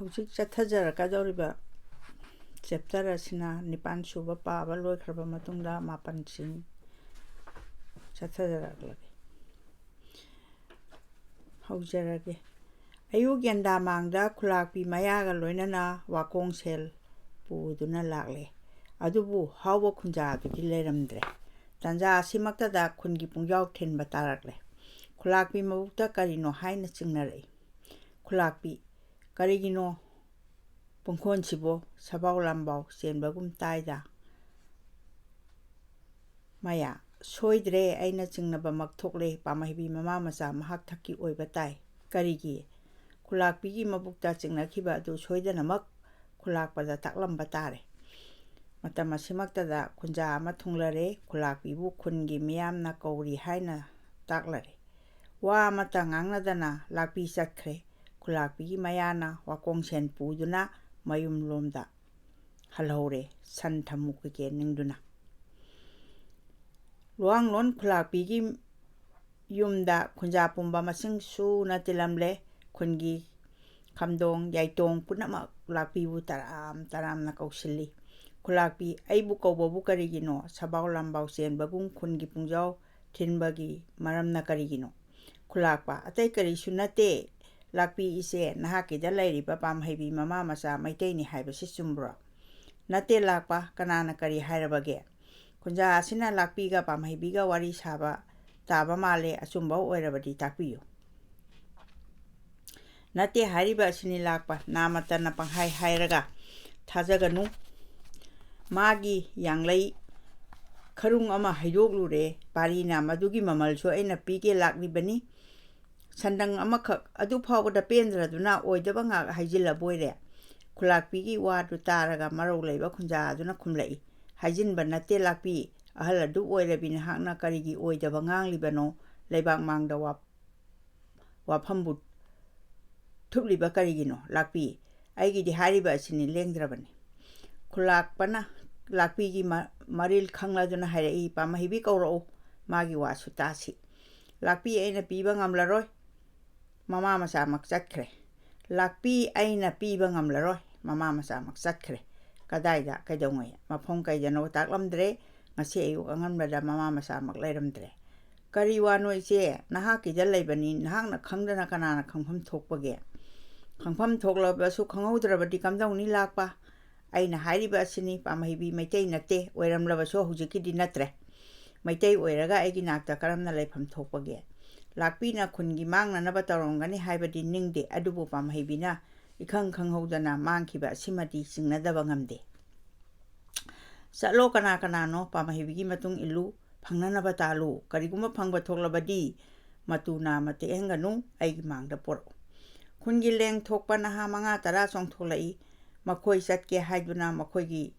Hojik chathajarakadoriba chapter asina nipan suba paaba loikraba matungda mapan sing chathajarakla haujarage ayuk yanda mangda khulakpi mayaga loinana wakong sel puduna lakle adubu hawa khunja adudi leramdre tanja asimaktada khungi pungyaw thenba tarakle khulakpi mabukta karino haina chingnarei khulakpi karigino pungkhon sibo sabaw lambao senbagum taida maya soidre aina chingnaba makthokle pamahbi mama macha mahak thaki oiba tai karigi khulakpi gi mabukta chingnakhiba adu soidanamak khulakpada taklamba tare matama simaktada khunja ama thunglare khulakpi bu khungi miyamna kauri haina taklare wa mata ngangnadana lakpi chakhre khulakpi gi mayana wakong sen puduna mayum lomda halhore san thamu ke ningduna luang lon khulakpi gi yumda khunja pumba masing su na tilamle khungi khamdong yaitong punama lakpi bu taram na kausilli khulakpi aibu kawbabu karigino sabaw lambau sen bagum khungi pungjaw thinbagi maramna karigino khulakpa atai kari sunate lakpi ise nahakida lairiba pamhaibi mama macha maitei haibasi chumbro nate lakpa kanana kari hairabage khunja asina lakpi ga pamhaibi ga wari saba taba male achumba oirabadi takpiyo nate hariba asini lakpa namata na panghai hairaga thajaganu magi yanglai kharung ama haidoglu parina madugi mamal so aina pige laklibani sandang amakak adu phawda pendraduna oidaba nga haijilla boire khulakpi gi wadu taraga marau leiba khunja aduna khumlai haijinba nate lakpi ahal adu oirabini hakna karigi oidaba nganglibano leibak mangda waphambu thuliba karigino lakpi aigi di hariba asini lengdrabani khulakpana lakpi gi maril khangladuna harai pamahibi kauro magi wasu tasi lakpi aina piba ngamlaroi mama macha mak chatkre lakpi aina piba ngamlaroi mama macha mak chatkre kadaida kaidongoi mafong kaidano taklamdre ngasi ayu angamlada mama macha mak lairamdre kari wano ise nahaki da laibani nahakna khangdana kanana khangpham thokpage khangpham thoklabasu khangaudrabadi kamdongni lakpa aina hariba asini pamahibi maitai nate oiramlabaso hujikidi natre maitai oiraga aigi nakta karamna laifam thokpage lakpi na khungi mangna naba tarongani haibadi ningde adubu pamhaibina ikhang khanghaudana mangkhiba simadi singnadaba ngamde satlo kana no pamahibigi matung ilu phangnanaba talu kariguma phangba thoklabadi matuna mate enganu aigi mangda por khungi leng thokpa naha manga tara chong tholai makhoi satke haiduna makhoigi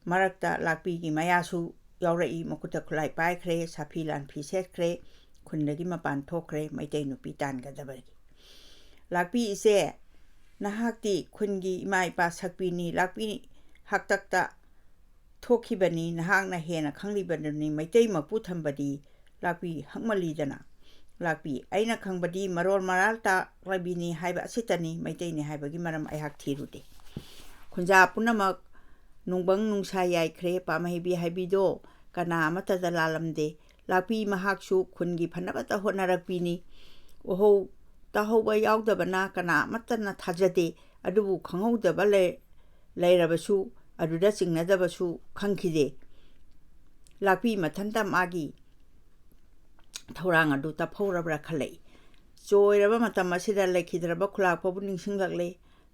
marakta lakpi gi mayasu yaurai makuta khulai paikhre safilan phi setkre khundagi mapan thokre maitai nupi tangadabari lakpi ise nahakti khungi imai pa sakpini lakpi haktakta thokhibani nahakna hena khanglibani maitai mapu thambadi lakpi hakmalidana lakpi aina khangbadi marol maral ta labini haiba asitani maitai ni haibagi maram aihak thirude khunja punamak nungbang nungsa yaikre pamahibi haibido kana amata dalalamde lakpi mahaksu khungi phanabata honarakpini oho tahoba yaudabana kana matana thajade adubu khanghaudaba leirabasu aduda chingnadabasu khangkhide lakpi mathanta magi thorang adu ta phorabra khalai choiraba matam asida lekhidraba khulakpabu ningsinglakle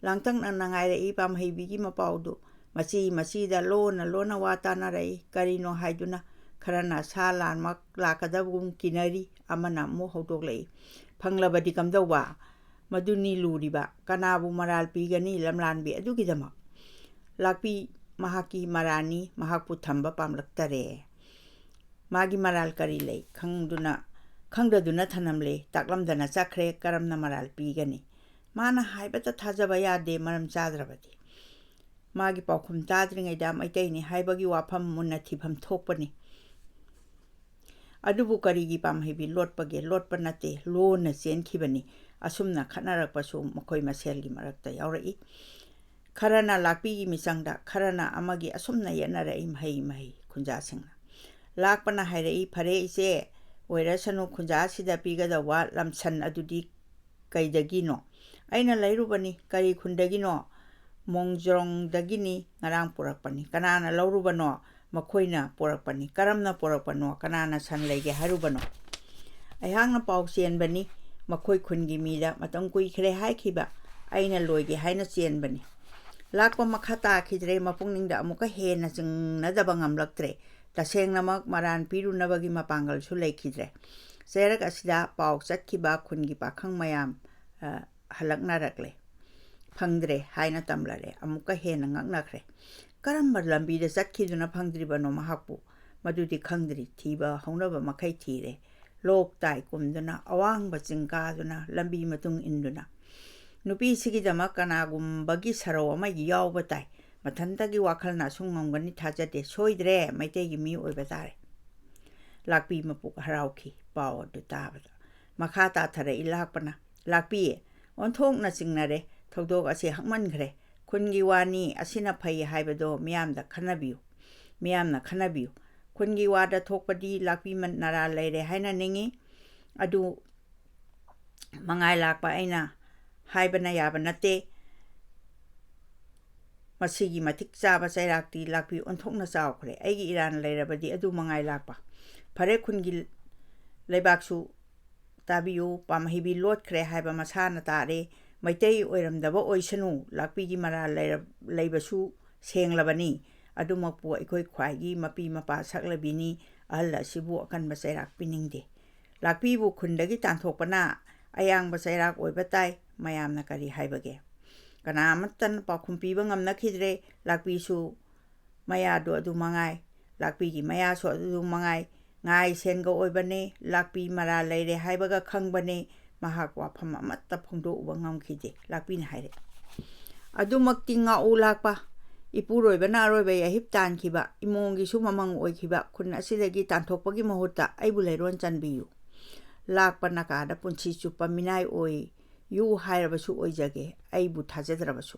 langtang nanangaire I pamhaibigi mapaudu machi da lona watana rai karino haiduna kharana salan mak lakadabum kinari amana mu hodoklei phanglabadi kamdawa maduni luriba kanabu maral pigani lamlanbi adugidama lakpi mahaki marani mahakpu thamba pamlaktare magi maral kari lei khangdaduna thanamle taklamdana chakre karamna maral pigani mana haibata thajaba yade maram chadrabadi magi paukhum tadringai da maitai ni haibagi wafam munna thibam thokpani adubu karigi pamhibi lotpa nate lona chen khibani asumna khatnarakpasu makhoi maselgi marakta yaurei kharana lakpi misangda kharana amagi asumna yenarai mahai khunja singna lakpana hairei phare ise oirasanu khunja sida pigadawa lamsan adudi kaidagino aina lairubani kari khundagino mongjong dagini ngarang purakpani kanana laurubano makoina purakpani karamna purakpano kanana sanlege harubano ayangna pausian bani makoi khungi mida matang kui khre haikhiba aina loige haina chien bani lakpa makhata khidre mapungning amuka hena chingna dabangam laktre tasengnamak maran pirunabagi mapangal su leikhidre serak asida pau chatkhiba khungi pakhang mayam halakna rakle phangdre haina tamlare amuka hena ngaknakhre karamba lambi de chatkiduna phangdribano mahakpu madudi khangdri thiba haunaba makai thire lok tai kumduna awang bachingka duna lambi matung induna nupi sigidama kanagum bagi saro ama yaw batai mathantagi wakhalna sungmamgani thajate soidre maitegi mi oibatare lakpi mapuk harauki paw du tabada makhata thare ilakpana lakpi onthong na singnare thodok ase hakmankhre khungi wani asina phai haibado miyamda khanabiu miyamna khanabiu khungi wada thokpadi lakpi man nara leire haina ningi adu mangai lakpa aina haibana yabanate masigi matik chaba chairakti lakpi onthokna chawkhre aigi iran leirabadi adu mangai lakpa phare khungi leibaksu tabiu pamhibi lotkhre haiba masana tare maitei oiramdaba oisanu lakpi gi mara leibasu senglabani adumakpu aikoi khwaigi mapi mapa saklabini ahalla sibu akan basairak piningde lakpi bu khundagi tanthokpana ayang basairak oibatai mayamna kari haibage kana amatan pakhumpi bangam nakhidre lakpi su maya do adu mangai lakpi gi maya so adu mangai ngai senga oibane lakpi mara leire haibaga khangbane mahak wafam amatta phongdo ubangam khide lakpi na haire adumakti nga u lakpa ipuroi bana roi ba hip tan khiba imongi su mamang oi khiba khun asidagi tanthokpagi mahutta aibu leiron chanbiyu lakpa nakada punchi chupa minai oi yu hairabasu oijage aibu thajadrabasu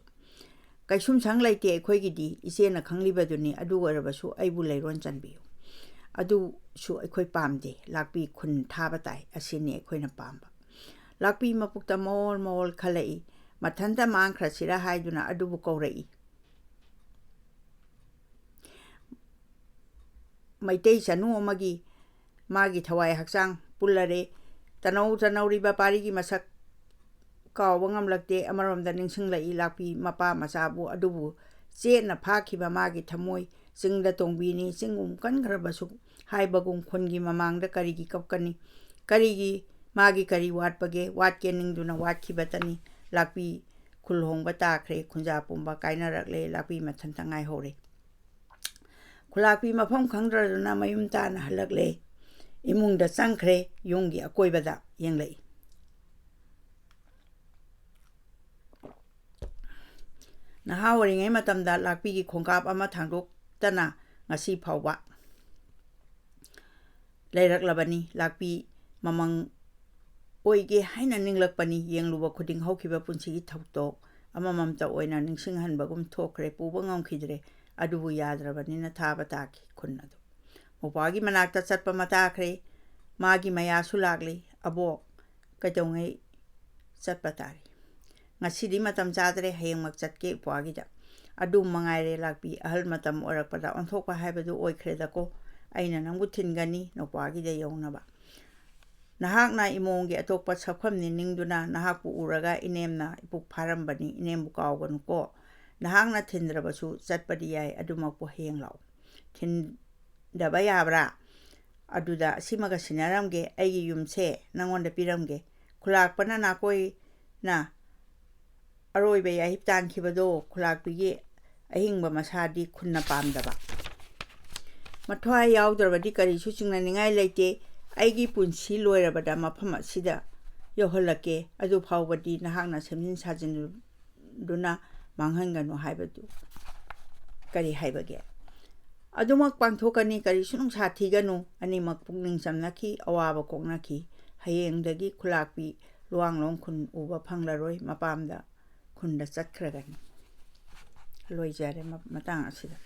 kaisum sang laite ekhoi isena khanglibaduni adu orabasu aibu leiron chanbiyu adu su ekhoi pamde lakpi khun thabatai asini ekhoina pamba lakpi mapukta mol khalai mathanta mangkhra sira haiduna adubu kawrai maitei chanu amagi magi thawai hakchang pullare tanauri ba pari gi masak kawangam lakte amaramda ningsinglai lakpi mapa masabu adubu chena phakhiba magi thamoi singda tongbini singum kangrabasu haibagum khongi mamangda karigi kapkani karigi magi kari watpage watke ningduna watkhibatani lakpi khulhongba takhre khunja pumba kainarakle lakpi mathanta ngai hore khulakpi mafam khangdraduna mayum tana halakle imungda changkhre yungi akoibada yenglei nahawari ngai matamda lakpi gi khongkap ama thangdok tana ngasi phawba leiraklabani lakpi mamang oige haina ninglakpani yengluba khuding hokhiba punchigi thautok amamamta oina ningsinghanbagum thokre pubangam khidre adubu yadrabani na thaba taki khunnadu mopagi manakta chatpa matakre magi maya sulagli abo kaidongai chatpa tari ngasidi matam chadre hayengmak chatke pwagida adu mangaire lakpi ahal matam orakpada onthokpa haibadu oikhredako aina nangbu thingani nopagi de yongnaba nahakna imongi atokpa sakhwamni ningduna nahakpu uraga inemna ipuk pharambani inembu kawganu ko nahakna thindrabasu chatpadi yai adumakpu henglaw thindaba yabra aduda simaga sinaramge aigi yumse nangonda piramge khulakpana nakoi na aroibe ya hiptan khibado khulakpigi ahingba masadi khunna pamdaba mathwai yawdrabadi kari su chingna ningai leite aigi punsi loirabada mafam asida yoholake adu phawbadi nahakna semjin sajin duna manghanganu haibadu kari haibage adumak pangthokani kari sunung sathiganu animak pungning samnaki awaba koknaki hayengdagi khulakpi luanglong khun uba phanglaroi mapamda khunda chatkhragan loijare matang asida